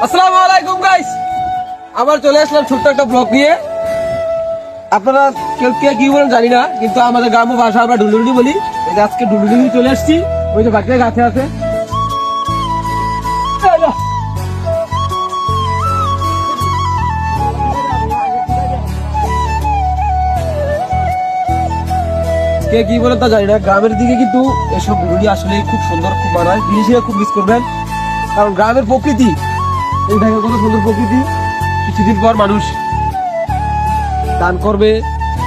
আসসালামু আলাইকুম গাইস, আবার চলে আসলাম ছোট্ট একটা ব্লগ নিয়ে। আপনারা কেউ কে কি বলেন জানি না, কিন্তু আমাদের গ্রাম্য ভাষা আমরা ডুলুডুলি বলি। এই যে আজকে ডুলুডুলি চলে আসছি, ওই যে বাচ্চা গাছে আছে। কে কি বলেন তা জানি না, গ্রামের দিকে কিন্তু এসব ডুলুডুলি আসলে খুব সুন্দর, খুব মানায়। জিনিসটা খুব মিস করবেন, কারণ গ্রামের প্রকৃতি, এই দেখেন কত সুন্দর প্রকৃতি। কিছুদিন পর মানুষ দান করবে,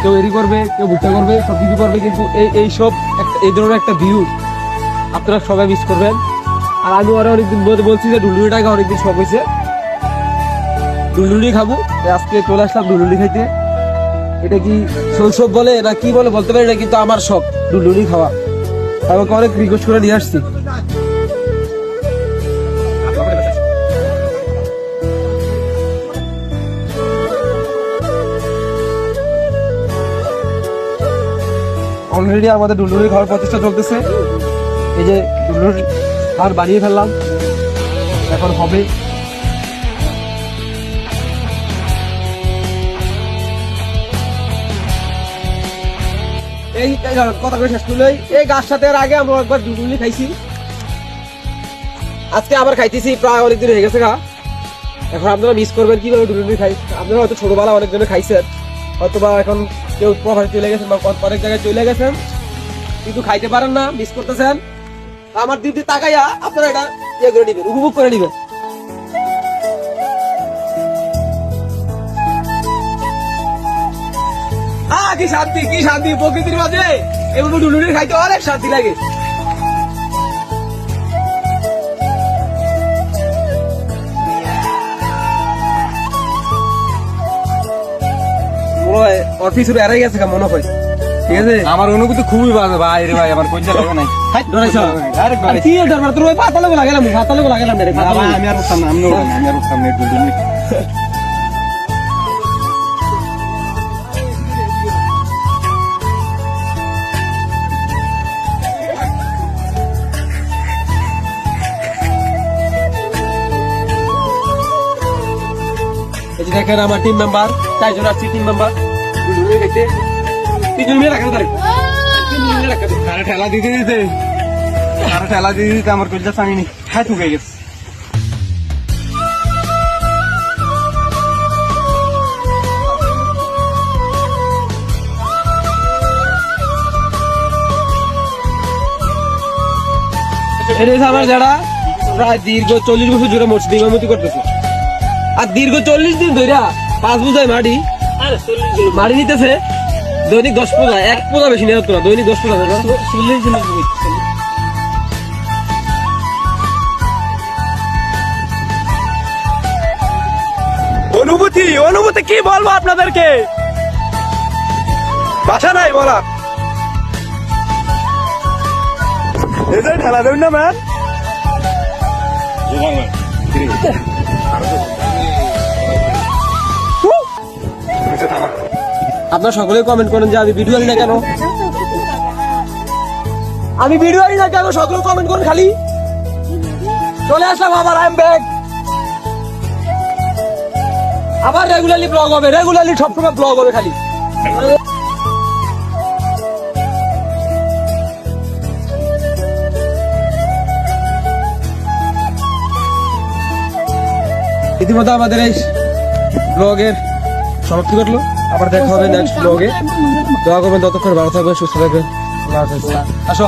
কেউ এরি করবে, কেউ ভুট্টা করবে, সব কিছু করবে, কিন্তু এইসব এই ধরনের একটা ভিউ আপনারা সবাই মিস করবেন। আর আমি ওরা অনেকদিন বলছি যে ডুলডুলিটাকে অনেকদিন শখ হয়েছে, ডুলডুলি খাবো। আজকে চলে আসলাম ডুলডুলি খাইতে। এটা কি শৈশব বলে না কি বলে বলতে পারি না, কিন্তু আমার শখ ডুলডুলি খাওয়া। আমাকে অনেক রিকোয়েস্ট করে নিয়ে আসছি। অলরেডি আমাদের ডুলডুলির ঘর প্রতিষ্ঠা চলতেছে। এই যে ডুলডুলির ঘর বানিয়ে ফেললাম, এখন হবে। এই কথা করে শেষ করলে, এই গাছ সাথে আগে আমরা একবার ডুলডুলি খাইছি, আজকে আবার খাইতেছি। প্রায় অনেকদিন হয়ে গেছে খা। এখন আপনারা মিস করবেন কিভাবে ডুলডুলি খাই। আপনারা হয়তো ছোটবেলা অনেকজনে খাইছেন, হয়তো বা এখন কেউ প্রভাবে চলে গেছেন বা অনেক জায়গায় চলে গেছেন, কিন্তু খাইতে পারেন না, মিস করতেছেন। আমার দিদি তাকাইয়া আপনারা এটা ইয়ে করে নিবেন, উপভোগ করে নিবেন। কি শান্তি, কি শান্তি প্রকৃতির মাঝে এভাবে ডুলুডুলি খাইতে অনেক শান্তি লাগে। অফিস এড়াই গেছে মনে হয়, ঠিক আছে। আমার অনুভূতি খুবই বাজে ভাই রে ভাই, আমার কইজা লাগে নাই। কি ডর তোর ওই পাতা লাগো লাগালাম, পাতা লাগো লাগালাম রে ভাই। আমি আর উঠতাম না, আমি আর উঠতাম না ডুলডুলি। এই যে দেখেন আমার টিম মেম্বার, 4 জন আসছি টিম মেম্বার। ডুলডুলি খাইতে 3 জন মিলে রাখেন তারে, 3 জন মিলে রাখেন। আরে ঠেলা দিতে দিতে, আরে ঠেলা দিতে দিতে আমার কইজা চামিনি খাই ঠুকে গেছে। এটা আমার যারা প্রায় দীর্ঘ 40 বছর জুড়ে মসজিদ ইমামতি করতেছে, আর দীর্ঘ 40 দিন ধরে 5 বোঝায় মাটি নিতেছে। দৈনিক 10 পোজা, 1 পোজা বেশি নেওয়া না, দৈনিক 10 পোজা 40 দিন। অনুভূতি অনুভূতি কি বলবো আপনাদেরকে, ভাষা নাই বলা। এই যে ঠেলা দেন না ম্যান। আপনারা সকলে কমেন্ট করেন যে আমি ভিডিও আনি না কেন, আমি ভিডিও আনি না কেন, সকলে কমেন্ট করেন খালি। চলে আসলাম আবার, আই এম ব্যাক। আবার রেগুলারলি ব্লগ হবে, রেগুলারলি সবসময় ব্লগ হবে খালি। ইতিমধ্যে আমাদের এই ব্লগের সমাপ্তি ঘটলো। আবার দেখা হবে নেক্সট ব্লগে। দোয়া করবেন, ততক্ষণ ভালো থাকবেন, সুস্থ থাকবেন। আল্লাহ হাফেজ। আসো।